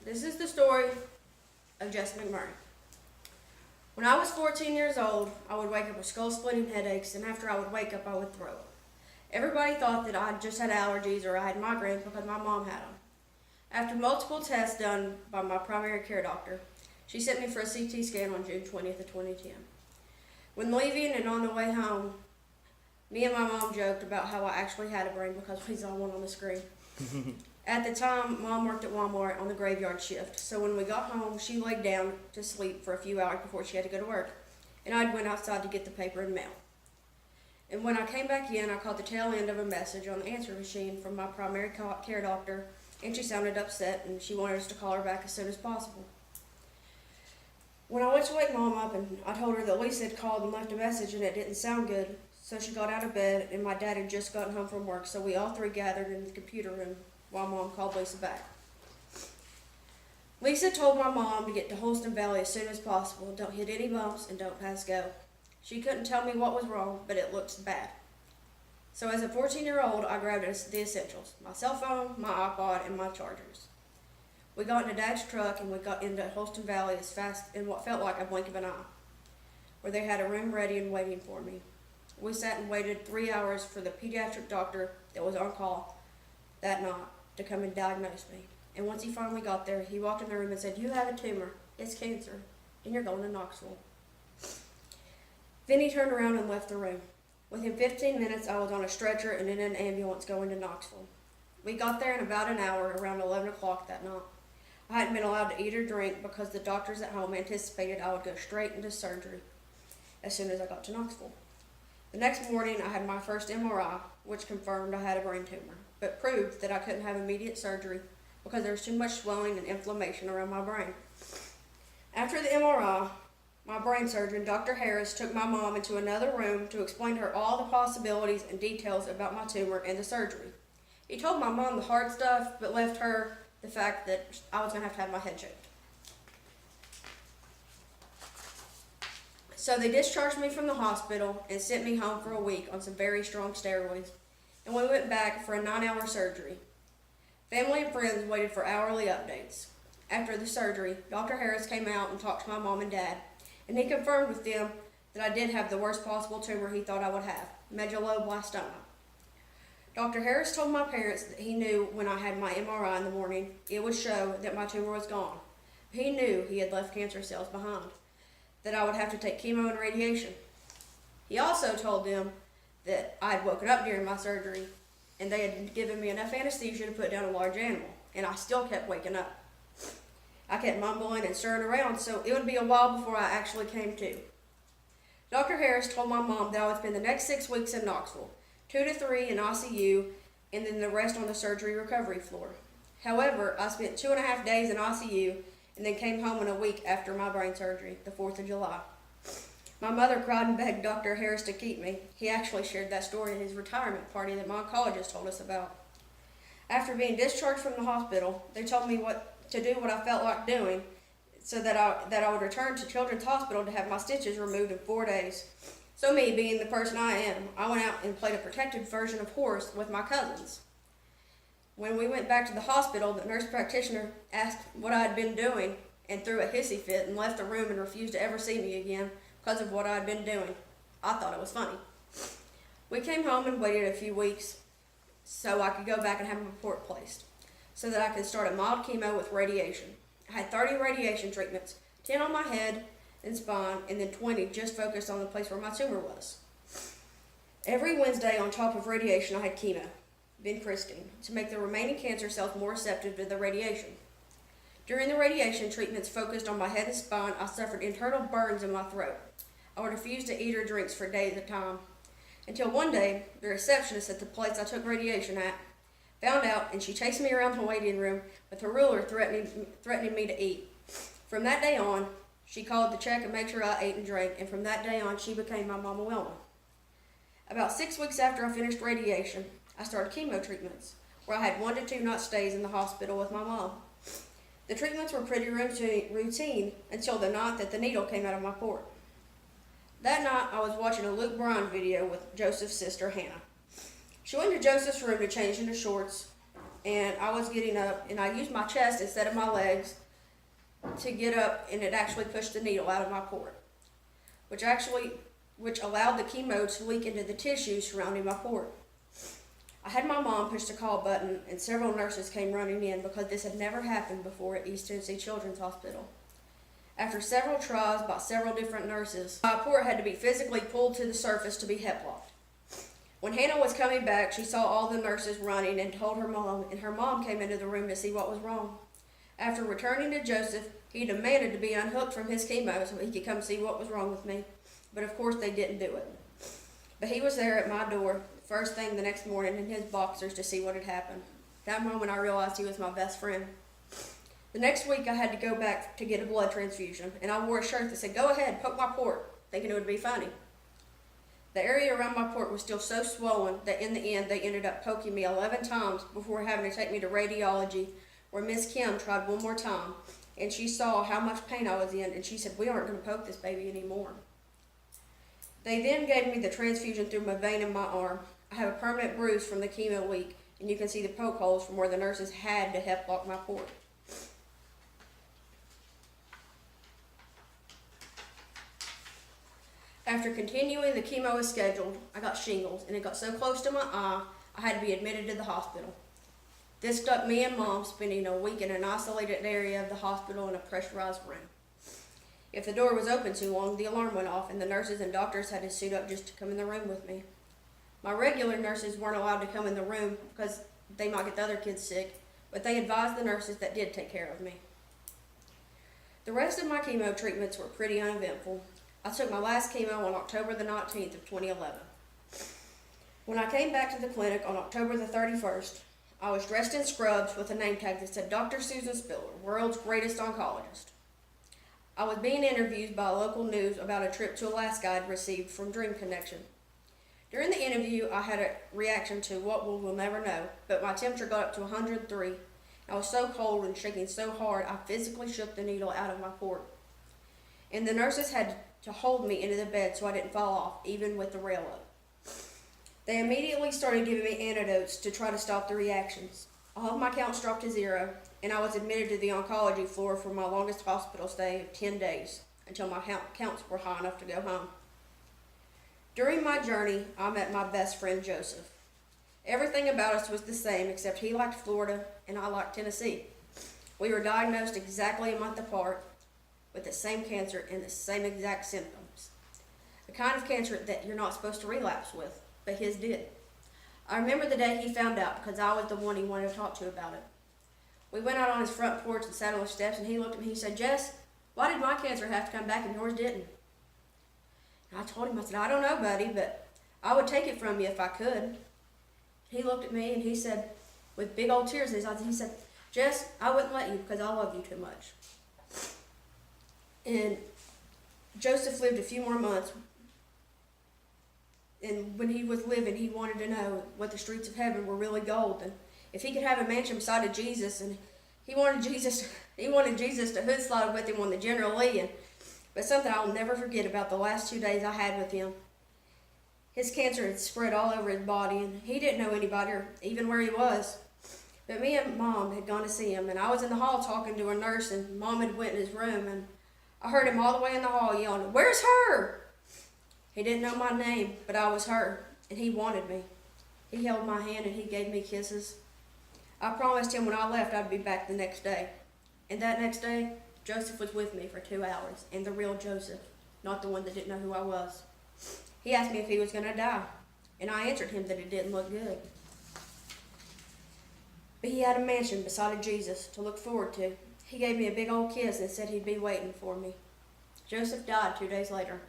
This is the story of Jess McMurray. When I was 14 years old, I would wake up with skull-splitting headaches, and after I would wake up, I would throw up. Everybody thought that I just had allergies or I had migraines because my mom had them. After multiple tests done by my primary care doctor, she sent me for a CT scan on June 20th of 2010. When leaving and on the way home, me and my mom joked about how I actually had a brain because we saw one on the screen. At the time, Mom worked at Walmart on the graveyard shift, so when we got home, she laid down to sleep for a few hours before she had to go to work, and I went outside to get the paper and mail. And when I came back in, I caught the tail end of a message on the answer machine from my primary care doctor, and she sounded upset, and she wanted us to call her back as soon as possible. When I went to wake Mom up, and I told her that Lisa had called and left a message, and it didn't sound good, so she got out of bed, and my dad had just gotten home from work, so we all three gathered in the computer room while Mom called Lisa back. Lisa told my mom to get to Holston Valley as soon as possible. Don't hit any bumps and don't pass go. She couldn't tell me what was wrong, but it looked bad. So as a 14-year-old, I grabbed the essentials: my cell phone, my iPod, and my chargers. We got in Dad's truck and we got into Holston Valley as fast in what felt like a blink of an eye, where they had a room ready and waiting for me. We sat and waited 3 hours for the pediatric doctor that was on call that night to come and diagnose me. And once he finally got there, he walked in the room and said, "You have a tumor. It's cancer, and you're going to Knoxville." Then he turned around and left the room. Within 15 minutes, I was on a stretcher and in an ambulance going to Knoxville. We got there in about an hour, around 11 o'clock that night. I hadn't been allowed to eat or drink because the doctors at home anticipated I would go straight into surgery as soon as I got to Knoxville. The next morning, I had my first MRI, which confirmed I had a brain tumor, but proved that I couldn't have immediate surgery because there was too much swelling and inflammation around my brain. After the MRI, my brain surgeon, Dr. Harris, took my mom into another room to explain to her all the possibilities and details about my tumor and the surgery. He told my mom the hard stuff, but left her the fact that I was going to have my head checked. So they discharged me from the hospital and sent me home for a week on some very strong steroids, and we went back for a 9-hour surgery. Family and friends waited for hourly updates. After the surgery, Dr. Harris came out and talked to my mom and dad, and he confirmed with them that I did have the worst possible tumor he thought I would have, medulloblastoma. Dr. Harris told my parents that he knew when I had my MRI in the morning, it would show that my tumor was gone. He knew he had left cancer cells behind, that I would have to take chemo and radiation. He also told them that I had woken up during my surgery and they had given me enough anesthesia to put down a large animal, and I still kept waking up. I kept mumbling and stirring around, so it would be a while before I actually came to. Dr. Harris told my mom that I would spend the next 6 weeks in Knoxville, 2 to 3 in ICU, and then the rest on the surgery recovery floor. However, I spent 2.5 days in ICU and then came home in a week after my brain surgery, the 4th of July. My mother cried and begged Dr. Harris to keep me. He actually shared that story at his retirement party that my oncologist told us about. After being discharged from the hospital, they told me what I felt like doing so that I would return to Children's Hospital to have my stitches removed in 4 days. So me, being the person I am, I went out and played a protected version of horse with my cousins. When we went back to the hospital, the nurse practitioner asked what I had been doing and threw a hissy fit and left the room and refused to ever see me again because of what I had been doing. I thought it was funny. We came home and waited a few weeks so I could go back and have my report placed so that I could start a mild chemo with radiation. I had 30 radiation treatments, 10 on my head and spine, and then 20 just focused on the place where my tumor was. Every Wednesday on top of radiation, I had chemo, vincristine, to make the remaining cancer cells more receptive to the radiation. During the radiation treatments focused on my head and spine, I suffered internal burns in my throat. I would refuse to eat or drink for days at a time, until one day, the receptionist at the place I took radiation at found out, and she chased me around the waiting room with a ruler threatening me to eat. From that day on, she called to check and make sure I ate and drank, and from that day on, she became my Mama Wilma. About 6 weeks after I finished radiation, I started chemo treatments, where I had 1 to 2 night stays in the hospital with my mom. The treatments were pretty routine until the night that the needle came out of my port. That night, I was watching a Luke Bryan video with Joseph's sister, Hannah. She went to Joseph's room to change into shorts, and I was getting up, and I used my chest instead of my legs to get up, and it actually pushed the needle out of my port, which allowed the chemo to leak into the tissues surrounding my port. I had my mom push the call button, and several nurses came running in because this had never happened before at East Tennessee Children's Hospital. After several tries by several different nurses, my port had to be physically pulled to the surface to be hep locked. When Hannah was coming back, she saw all the nurses running and told her mom, and her mom came into the room to see what was wrong. After returning to Joseph, he demanded to be unhooked from his chemo so he could come see what was wrong with me, but of course they didn't do it. But he was there at my door first thing the next morning in his boxers to see what had happened. That moment I realized he was my best friend. The next week I had to go back to get a blood transfusion, and I wore a shirt that said, "Go ahead, poke my port," thinking it would be funny. The area around my port was still so swollen that in the end they ended up poking me 11 times before having to take me to radiology, where Miss Kim tried one more time, and she saw how much pain I was in, and she said, "We aren't going to poke this baby anymore." They then gave me the transfusion through my vein in my arm. I have a permanent bruise from the chemo week, and you can see the poke holes from where the nurses had to hep lock my port. After continuing the chemo as scheduled, I got shingles, and it got so close to my eye, I had to be admitted to the hospital. This stuck me and Mom spending a week in an isolated area of the hospital in a pressurized room. If the door was open too long, the alarm went off, and the nurses and doctors had to suit up just to come in the room with me. My regular nurses weren't allowed to come in the room because they might get the other kids sick, but they advised the nurses that did take care of me. The rest of my chemo treatments were pretty uneventful. I took my last chemo on October the 19th of 2011. When I came back to the clinic on October the 31st, I was dressed in scrubs with a name tag that said Dr. Susan Spiller, world's greatest oncologist. I was being interviewed by local news about a trip to Alaska I'd received from Dream Connection. During the interview, I had a reaction to what we'll never know, but my temperature got up to 103. I was so cold and shaking so hard, I physically shook the needle out of my port. And the nurses had to hold me into the bed so I didn't fall off, even with the rail up. They immediately started giving me antidotes to try to stop the reactions. All of my counts dropped to 0, and I was admitted to the oncology floor for my longest hospital stay of 10 days, until my counts were high enough to go home. During my journey, I met my best friend, Joseph. Everything about us was the same, except he liked Florida and I liked Tennessee. We were diagnosed exactly a month apart with the same cancer and the same exact symptoms. The kind of cancer that you're not supposed to relapse with, but his did. I remember the day he found out because I was the one he wanted to talk to about it. We went out on his front porch and sat on the steps, and he looked at me and he said, "Jess, why did my cancer have to come back and yours didn't?" And I told him, I said, "I don't know, buddy, but I would take it from you if I could." He looked at me and he said, with big old tears in his eyes, he said, "Jess, I wouldn't let you because I love you too much." And Joseph lived a few more months. And when he was living, he wanted to know what the streets of heaven were really gold, and if he could have a mansion beside of Jesus, and he wanted Jesus to hood slide with him on the General Lee. But something I'll never forget about the last 2 days I had with him. His cancer had spread all over his body, and he didn't know anybody or even where he was. But me and Mom had gone to see him, and I was in the hall talking to a nurse, and Mom had went in his room, and I heard him all the way in the hall yelling, "Where's her?" He didn't know my name, but I was her, and he wanted me. He held my hand and he gave me kisses. I promised him when I left I'd be back the next day. And that next day, Joseph was with me for 2 hours, and the real Joseph, not the one that didn't know who I was. He asked me if he was going to die, and I answered him that it didn't look good. But he had a mansion beside of Jesus to look forward to. He gave me a big old kiss and said he'd be waiting for me. Joseph died 2 days later.